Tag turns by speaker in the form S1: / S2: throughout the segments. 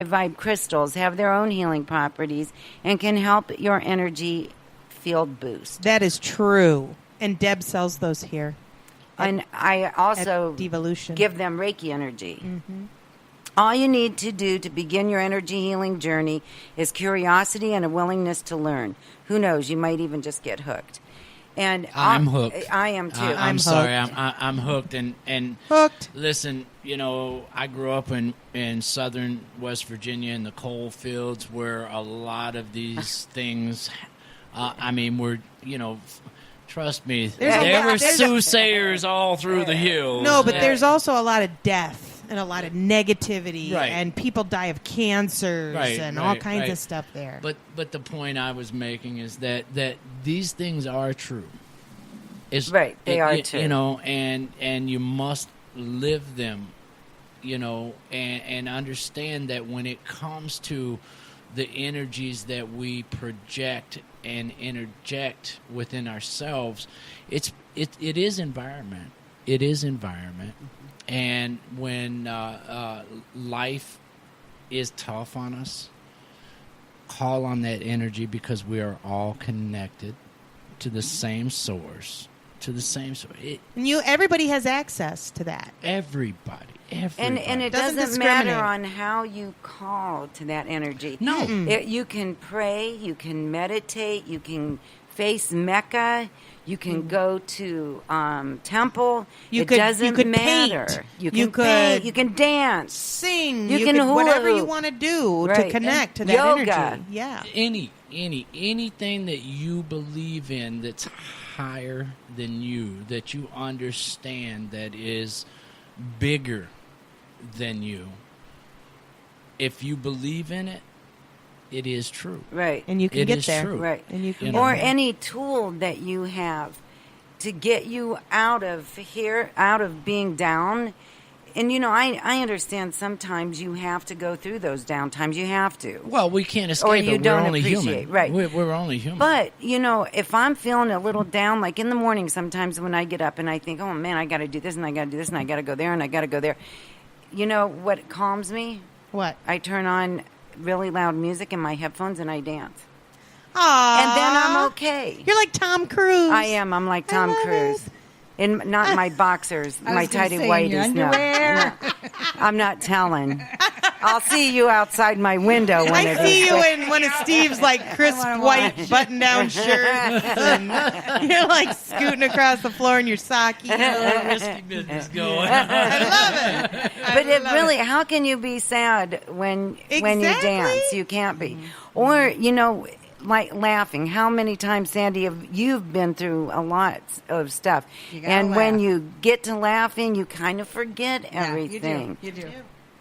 S1: vibe crystals have their own healing properties and can help your energy field boost.
S2: That is true. And Deb sells those here.
S1: And I also
S2: Divalution.
S1: give them Reiki energy. Mm-hmm. All you need to do to begin your energy healing journey is curiosity and a willingness to learn. Who knows? You might even just get hooked. And
S3: I'm hooked.
S1: I am too.
S3: I'm sorry. I'm hooked. And
S2: hooked.
S3: Listen, I grew up in southern West Virginia in the coal fields where a lot of these things, were, trust me, there were soothsayers all through the hills.
S2: No, but there's also a lot of death and a lot of negativity,
S3: right.
S2: And people die of cancers and all kinds of stuff there.
S3: But the point I was making is that these things are true.
S1: They are true.
S3: And you must live them, and understand that when it comes to the energies that we project and interject within ourselves, it is environment. It is environment. And when life is tough on us, call on that energy because we are all connected to the same source.
S2: Everybody has access to that.
S3: Everybody.
S1: And it doesn't matter on how you call to that energy.
S3: No.
S1: You can pray, you can meditate, you can face Mecca, you can go to temple. It doesn't matter.
S2: Paint.
S1: You can paint, you can dance,
S2: sing,
S1: you can
S2: whatever you want to do to connect to that
S1: yoga.
S2: Energy. Yeah.
S3: Anything that you believe in that's higher than you, that you understand that is bigger than you. If you believe in it, it is true.
S1: Right.
S2: And you can get there.
S3: True.
S1: Right.
S2: And you can
S1: or any tool that you have to get you out of being down. And, I understand sometimes you have to go through those down times. You have to.
S3: Well, we can't escape
S1: or you
S3: it.
S1: don't
S3: We're only
S1: appreciate.
S3: human.
S1: Right.
S3: We're only human.
S1: But, if I'm feeling a little down, like in the morning sometimes when I get up and I think, oh, man, I got to do this and I got to do this and I got to go there and I got to go there. You know what calms me?
S2: What?
S1: I turn on really loud music in my headphones and I dance.
S2: Aww.
S1: And then I'm okay.
S2: You're like Tom Cruise.
S1: I am. I'm like Tom Cruise. In not my boxers, my tighty whities. No, I'm not telling. I'll see you outside my window. When
S2: I see you in one of Steve's crisp white button-down shirts, and you're scooting across the floor in your sake.
S3: Risky business going.
S2: I love it.
S1: But really, how can you be sad when you dance? You can't be. Or like laughing. How many times, Sandy, have you been through a lot of stuff? And when you get to laughing, you kind of forget everything.
S2: You do.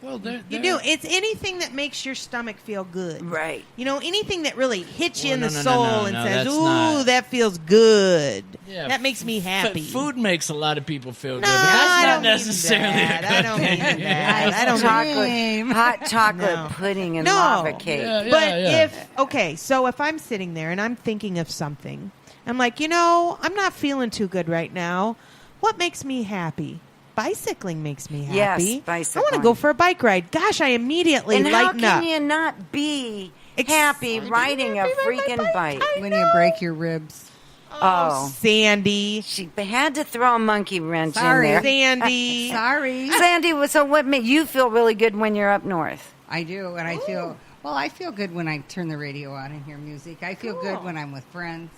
S3: Well,
S2: you do. It's anything that makes your stomach feel good.
S1: Right.
S2: Anything that really hits you in the soul and says,
S3: ooh,
S2: that feels good.
S3: Yeah,
S2: that makes me happy.
S3: Food makes a lot of people feel good, but
S2: that's
S3: not necessarily
S2: I don't mean that. I don't
S1: hot chocolate pudding and lava cake.
S2: So if I'm sitting there and I'm thinking of something, I'm like, I'm not feeling too good right now. What makes me happy? Bicycling makes me happy.
S1: Yes, bicycling.
S2: I want to go for a bike ride. Gosh, I immediately lighten up.
S1: And how can you not be happy riding a freaking bike?
S4: When you break your ribs.
S2: Oh, Sandy.
S1: She had to throw a monkey wrench in there.
S2: Sandy.
S4: Sorry.
S1: Sandy, so what made you feel really good when you're up north?
S4: I do, and I feel good when I turn the radio on and hear music. I feel good when I'm with friends.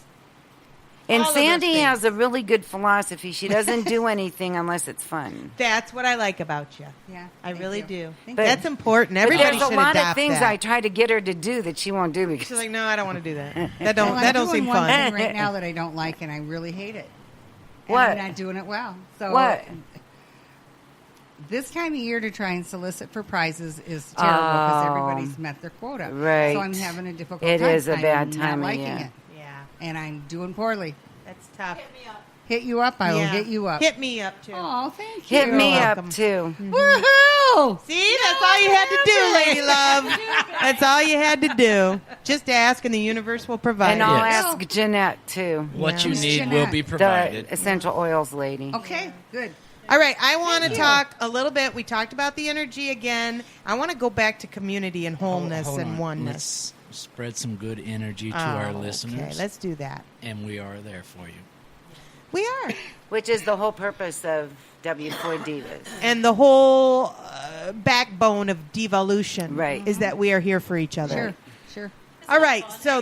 S1: And Sandy has a really good philosophy. She doesn't do anything unless it's fun.
S2: That's what I like about you.
S4: Yeah,
S2: I really do.
S1: But
S2: that's important. Everybody
S1: there's
S2: should
S1: a lot
S2: adopt
S1: of things
S2: that.
S1: I try to get her to do that she won't do because
S2: she's like, no, I don't want to do that. That don't seem fun.
S4: I'm doing one thing right now that I don't like, and I really hate it. And
S1: what?
S4: I'm not doing it well. So
S1: what?
S4: This time of year to try and solicit for prizes is terrible because everybody's met their quota.
S1: Right.
S4: So I'm having a difficult time.
S1: It is a bad
S4: I'm
S1: time
S4: not
S1: of
S4: liking
S1: year.
S4: it.
S2: Yeah.
S4: And I'm doing poorly.
S2: That's tough.
S4: Hit you up, I will hit you up.
S2: Hit me up, too.
S4: Oh, thank you.
S1: Hit me up, too.
S4: Woohoo!
S2: See, that's all you had to do, lady love. That's all you had to do. Just ask, and the universe will provide.
S1: And I'll ask Jeanette, too.
S3: What you need will be provided.
S1: The essential oils lady.
S4: Okay, good.
S2: All right, I want to talk a little bit. We talked about the energy again. I want to go back to community and wholeness
S3: Hold
S2: and
S3: on.
S2: oneness.
S3: Let's spread some good energy to our listeners.
S2: Okay, let's do that.
S3: And we are there for you.
S2: We are.
S1: Which is the whole purpose of W4 Divas.
S2: And the whole backbone of devolution
S1: Right.
S2: is that we are here for each other.
S4: Sure, sure.
S2: All right, so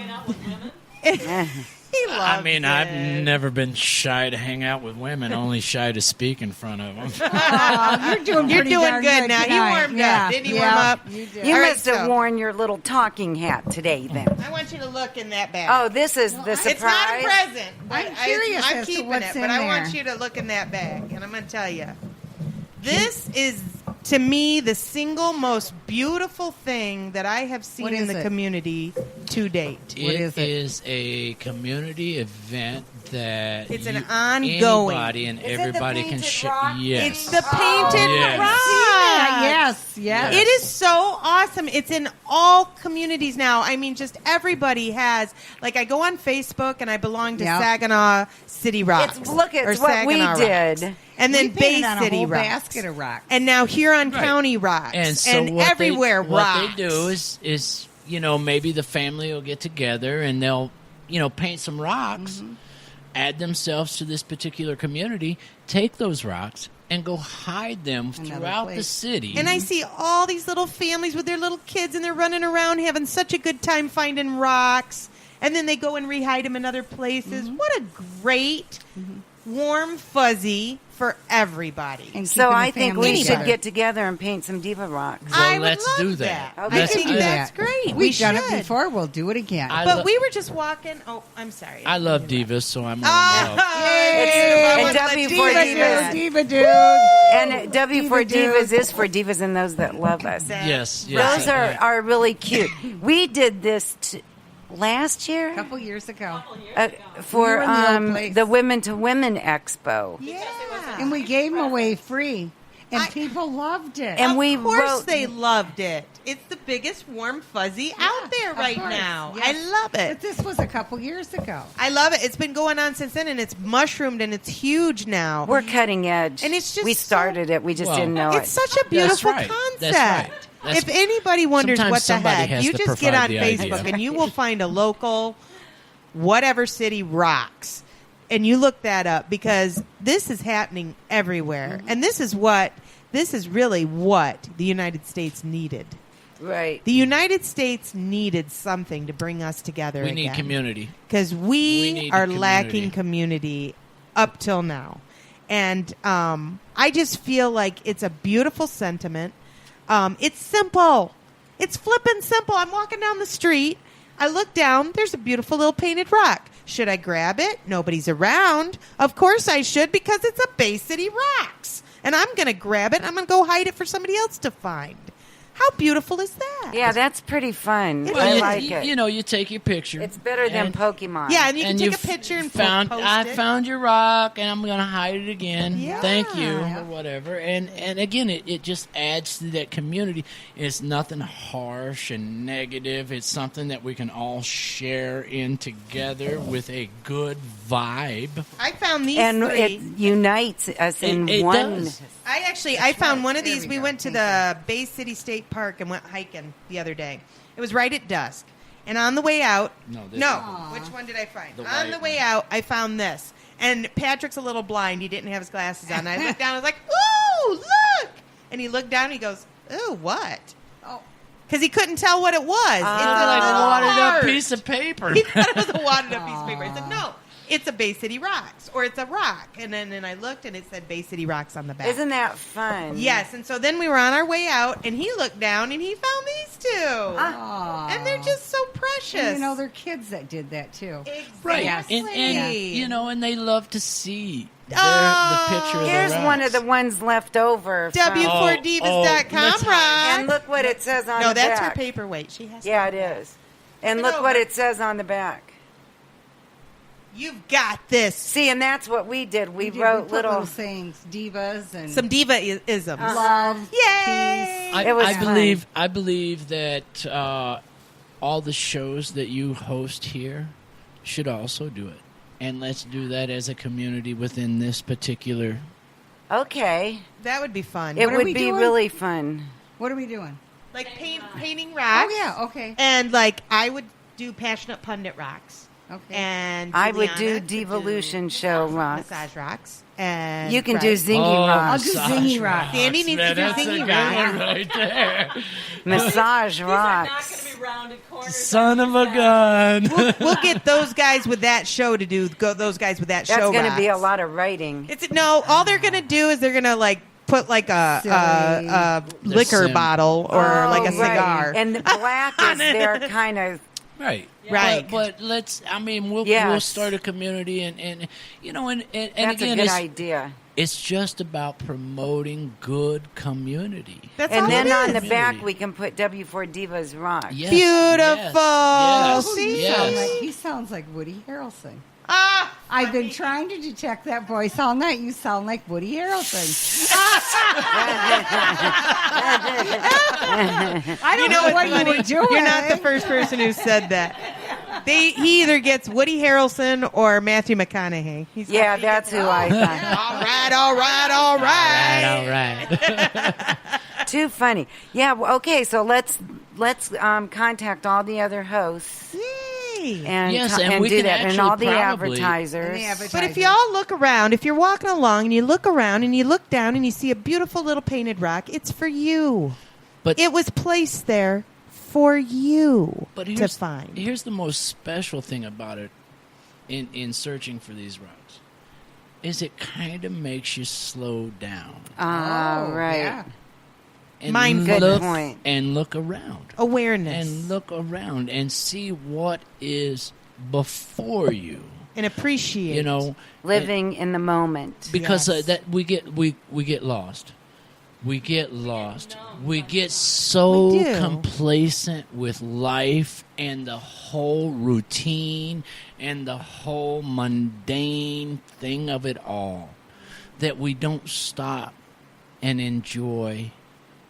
S2: he loves
S3: I mean, I've
S2: it.
S3: never been shy to hang out with women, only shy to speak in front of them.
S4: Oh, you're doing
S2: You're
S4: pretty
S2: doing
S4: darn
S2: good now. He
S4: tonight.
S2: warmed
S4: Yeah,
S2: up. Didn't he
S4: yeah,
S2: warm up?
S4: You did.
S1: You
S2: All right,
S1: must have
S2: so-
S1: worn your little talking hat today, then.
S2: I want you to look in that bag.
S1: Oh, this is the surprise.
S2: It's not a present. but
S4: I'm curious
S2: I'm
S4: as to
S2: keeping
S4: what's
S2: it,
S4: in
S2: but I want
S4: there.
S2: you to look in that bag, and I'm going to tell you. This is, to me, the single most beautiful thing that I have seen
S4: What
S2: in
S4: is
S2: the
S4: it?
S2: community to date.
S3: It
S4: is it?
S3: is a community event that
S2: It's an ongoing.
S3: anybody and
S1: Is it the
S3: everybody can
S1: painted
S3: share.
S1: rock?
S3: Yes.
S2: It's the painted
S3: Yes.
S2: rock.
S4: Yes, yes.
S2: It is so awesome. It's in all communities now. I mean, just everybody has. Like, I go on Facebook and I belong to
S4: Yep.
S2: Saginaw City Rocks.
S1: It's what we
S2: Saginaw Rocks.
S1: did.
S2: And then
S4: We
S2: Bay
S4: painted on a
S2: City
S4: whole
S2: Rocks.
S4: basket of rocks.
S2: And now Huron
S3: Right.
S2: County Rocks.
S3: And so what
S2: everywhere
S3: they, what
S2: rocks.
S3: they do is maybe the family will get together and they'll paint some rocks, add themselves to this particular community, take those rocks and go hide them
S4: Another
S3: throughout the
S4: place.
S3: city.
S2: And I see all these little families with their little kids, and they're running around having such a good time finding rocks. And then they go and rehide them in other places. What a great, warm fuzzy for everybody.
S4: And
S1: So
S4: keeping
S1: I
S4: the
S1: think
S4: family
S1: we should
S4: together.
S1: get together and paint some diva rocks.
S3: Well,
S2: I would
S3: let's
S2: love
S3: do that.
S1: Okay.
S2: I think
S4: do
S2: that's
S4: that.
S2: great.
S4: We've done it
S2: should.
S4: before. We'll do it again.
S2: But we were just walking. Oh, I'm sorry.
S3: I love divas, so I'm
S2: Ah,
S1: And
S2: I wanna let
S1: W4
S2: Diva do
S1: Divas.
S2: it.
S4: Diva dude.
S1: And W4
S4: Diva
S1: Divas is for divas and those that love us.
S3: Yes,
S1: Those are really cute. We did this last
S4: A
S1: year
S4: couple years ago.
S1: for
S4: We were in the old place.
S1: the Women to Women Expo.
S2: Yeah.
S4: And we gave them away free. And people loved it.
S1: And we
S2: of course
S1: wrote-
S2: they loved it. It's the biggest warm fuzzy out there
S4: of
S2: right
S4: course.
S2: now.
S4: Yes.
S2: I love
S4: But
S2: it.
S4: this was a couple years ago.
S2: I love it. It's been going on since then, and it's mushroomed, and it's huge now.
S1: We're cutting edge.
S2: And it's just
S1: we
S2: so-
S1: started it. We just
S3: Well,
S1: didn't know
S2: It's
S1: it.
S2: such a beautiful
S3: right.
S2: concept.
S3: That's right. That's-
S2: If anybody wonders
S3: Sometimes
S2: what the
S3: somebody
S2: heck,
S3: has
S2: you
S3: to
S2: just get
S3: provide
S2: on
S3: the
S2: Facebook
S3: idea.
S2: and you will find a local whatever city rocks. And you look that up because this is happening everywhere. And this is really what the United States needed.
S1: Right.
S2: The United States needed something to bring us together
S3: We need
S2: again.
S3: community.
S2: Because we
S3: need
S2: are
S3: a
S2: lacking community up till now. And I just feel like it's a beautiful sentiment. It's simple. It's flippin' simple. I'm walking down the street. I look down. There's a beautiful little painted rock. Should I grab it? Nobody's around. Of course I should because it's a Bay City Rocks. And I'm going to grab it. I'm going to go hide it for somebody else to find. How beautiful is that?
S1: Yeah, that's pretty fun.
S2: It
S1: I
S2: is.
S1: like it.
S3: You take your picture.
S1: It's better than
S3: and-
S1: Pokemon.
S2: Yeah, and you can
S3: and
S2: take a
S3: you've
S2: picture and
S3: found.
S2: post
S3: I
S2: it.
S3: found your rock, and I'm going to hide it again.
S2: Yeah.
S3: Thank you,
S2: Yeah.
S3: or whatever. And again, it just adds to that community. It's nothing harsh and negative. It's something that we can all share in together with a good vibe.
S2: I found these
S1: and
S2: three.
S1: it unites us in
S3: It
S1: one.
S3: does.
S2: I found one of
S4: There
S2: these.
S4: we
S2: We
S4: go.
S2: went to the Bay City State Park and went hiking the other day. It was right at dusk. And on the way out,
S3: No, this
S2: no,
S3: one.
S2: which one did I find?
S3: The
S2: On
S3: white
S2: the way
S3: one.
S2: out, I found this. And Patrick's a little blind. He didn't have his glasses on. I looked down. I was like, "Ooh, look!" And he looked down. and He goes, "Ooh, what?"
S4: Oh,
S2: Because he couldn't tell what it was. It's a
S3: Like a
S2: little
S3: wadded up
S2: heart.
S3: piece of paper.
S2: He thought it was a wadded up piece of paper. I said, "No, it's a Bay City Rocks, or it's a rock." And then I looked, and it said Bay City Rocks on the back.
S1: Isn't that fun?
S2: Yes, and so then we were on our way out, and he looked down, and he found these two.
S4: Aw.
S2: And they're just so precious.
S4: And they're kids that did that too.
S2: Exactly.
S3: Right.
S4: Yes.
S3: And and they love to see the picture of
S1: Here's
S3: the
S1: one of
S3: rocks.
S1: the ones left over. from-
S2: W4divas.com,
S3: let's hide.
S2: Ron.
S1: And look what it says on
S2: No,
S1: the
S2: that's her
S1: back.
S2: paperweight. She has.
S1: Yeah, it is. And
S2: Flip it
S1: look what
S2: over.
S1: it says on the back.
S2: You've got this.
S1: See, and that's what we did. We
S4: We
S1: wrote
S4: put
S1: little.
S4: sayings, divas, and
S2: Some diva-isms.
S4: love,
S2: Yay!
S4: peace.
S1: It was
S3: I believe that all the shows that you host here should also do it, and let's do that as a community within this particular
S1: Okay.
S2: That would be fun.
S1: It
S4: What are
S1: would
S4: we
S1: be
S4: doing?
S1: really fun.
S4: What are we doing?
S2: Like painting rocks.
S4: Oh, yeah, okay.
S2: And like I would do Passionate Pundit rocks.
S4: Okay.
S2: And
S1: I would do
S2: Juliana could
S1: Devalution Show rocks.
S2: massage rocks. And
S1: You can do zingy
S3: Oh,
S1: rocks.
S4: I'll do zingy rock.
S2: Sandy needs to do
S3: That's a
S2: zingy
S3: good
S2: rocks.
S3: one right there.
S1: Massage
S5: These are not
S1: rocks.
S5: going to be rounded corners.
S3: Son of a gun.
S2: We'll get those guys with that show to do those guys with that
S1: That's
S2: show.
S1: going to be a
S2: rocks.
S1: lot of writing.
S2: It's no. All they're gonna do is they're gonna like put like a liquor
S3: sim.
S2: bottle or like a
S1: Oh, right.
S2: cigar.
S1: And the black is their kind of.
S3: Right.
S2: Right.
S3: But let's, I mean, we'll
S1: Yes.
S3: start a community and you know, and
S1: That's
S3: again,
S1: a good idea.
S3: it's just about promoting good community.
S2: That's
S1: And
S2: all
S1: then
S2: it
S1: on
S2: is.
S1: the back,
S3: Community.
S1: we can put W4 Divas Rock.
S3: Yes,
S2: Beautiful.
S3: Yes,
S2: See?
S3: yes.
S4: He sounds like Woody Harrelson.
S2: Ah,
S4: I've been trying to detect that voice all night. You sound like Woody Harrelson. I don't know what you were doing.
S2: You're not the first person who said that. He either gets Woody Harrelson or Matthew McConaughey. He's
S1: Yeah, that's who I thought.
S2: all right.
S3: All right.
S1: Too funny. Yeah. Well, okay. So let's contact all the other hosts
S2: Yay.
S1: and
S3: Yes, and we
S1: do
S3: can
S1: that, and
S3: actually
S1: all the
S3: probably-
S1: advertisers.
S2: But if y'all look around, if you're walking along and you look around and you look down and you see a beautiful little painted rock, it's for you.
S3: But
S2: It was placed there for you
S3: But
S2: to find.
S3: Here's the most special thing about it in searching for these rocks is it kind of makes you slow down
S1: Right.
S4: Yeah.
S3: and
S2: Mindfulness.
S1: Good
S3: look
S1: point.
S3: and look around
S2: Awareness
S3: and look around and see what is before you.
S2: and appreciate.
S3: You know,
S1: Living in the moment.
S3: because
S2: Yes.
S3: that we get lost. We get lost. We get so
S2: We do.
S3: complacent with life and the whole routine and the whole mundane thing of it all that we don't stop and enjoy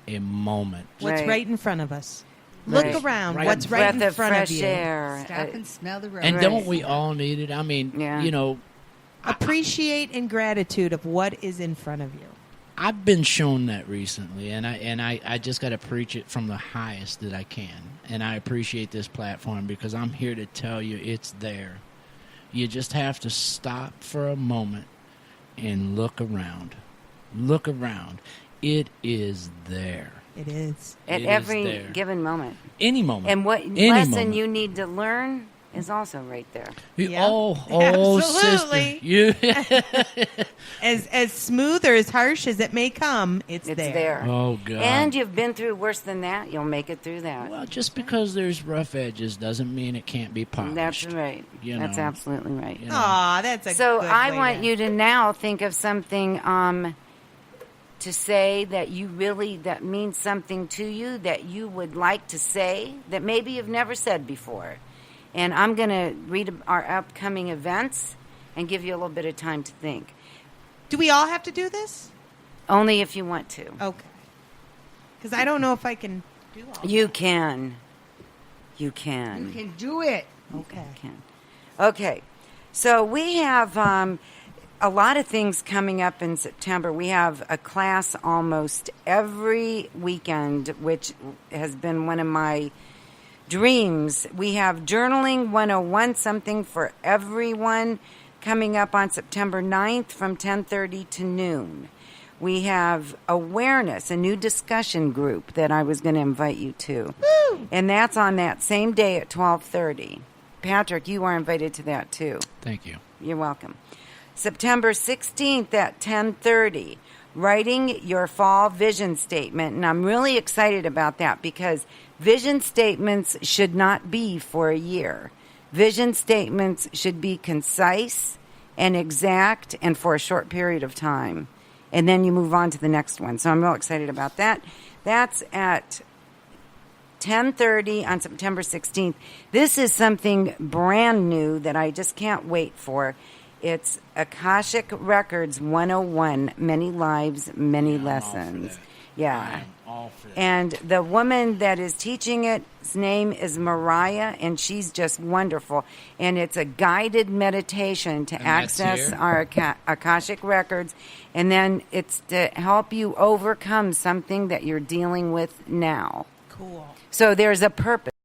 S3: a moment.
S2: what's
S1: Right.
S2: right in front of us.
S1: Right.
S2: Look around.
S3: Right.
S2: What's right
S1: Breath
S2: in
S1: of
S2: front
S1: fresh
S2: of you.
S1: air.
S4: Stop and smell the rose.
S3: And
S1: Right.
S3: don't we all need it? I mean,
S1: Yeah.
S3: you know,
S2: Appreciate and gratitude of what is in front of you.
S3: I've been shown that recently, and I just got to preach it from the highest that I can. And I appreciate this platform because I'm here to tell you it's there. You just have to stop for a moment and look around. Look around. It is there.
S2: It is.
S1: At
S3: It is
S1: every
S3: there.
S1: given moment.
S3: Any moment.
S1: And what
S3: Any
S1: lesson
S3: moment.
S1: you need to learn is also right there.
S2: Yeah.
S3: Oh,
S2: Absolutely.
S3: sister. You
S2: As smooth or as harsh as it may come, it's
S1: It's
S2: there.
S1: there.
S3: Oh, God.
S1: And you've been through worse than that. You'll make it through that.
S3: Well, just because there's rough edges doesn't mean it can't be polished.
S1: That's right.
S3: You
S1: That's
S3: know.
S1: absolutely right.
S3: You know.
S2: Aw, that's a
S1: So
S2: good
S1: I
S2: way
S1: want
S2: to-
S1: you to now think of something to say that you really, that means something to you, that you would like to say, that maybe you've never said before. And I'm going to read our upcoming events and give you a little bit of time to think.
S2: Do we all have to do this?
S1: Only if you want to.
S2: Okay. Because I don't know if I can do all
S1: You can. You can.
S4: You can do it.
S2: Okay.
S1: Can. Okay. So we have a lot of things coming up in September. We have a class almost every weekend, which has been one of my dreams. We have Journaling 101, something for everyone, coming up on September 9th from 10:30 to noon. We have Awareness, a new discussion group that I was going to invite you to.
S2: Woo!
S1: And that's on that same day at 12:30. Patrick, you are invited to that too.
S3: Thank you.
S1: You're welcome. September 16th at 10:30, writing your fall vision statement. And I'm really excited about that because vision statements should not be for a year. Vision statements should be concise and exact and for a short period of time. And then you move on to the next one. So I'm real excited about that. That's at 10:30 on September 16th. This is something brand new that I just can't wait for. It's Akashic Records 101, Many Lives, Many
S3: Yeah, I'm all for
S1: Lessons.
S3: that.
S1: Yeah.
S3: I'm all for that.
S1: And the woman that is teaching it's name is Mariah, and she's just wonderful. And it's a guided meditation to
S3: And that's
S1: access
S3: here?
S1: our Akashic records. And then it's to help you overcome something that you're dealing with now.
S2: Cool.
S1: So there's a purpose.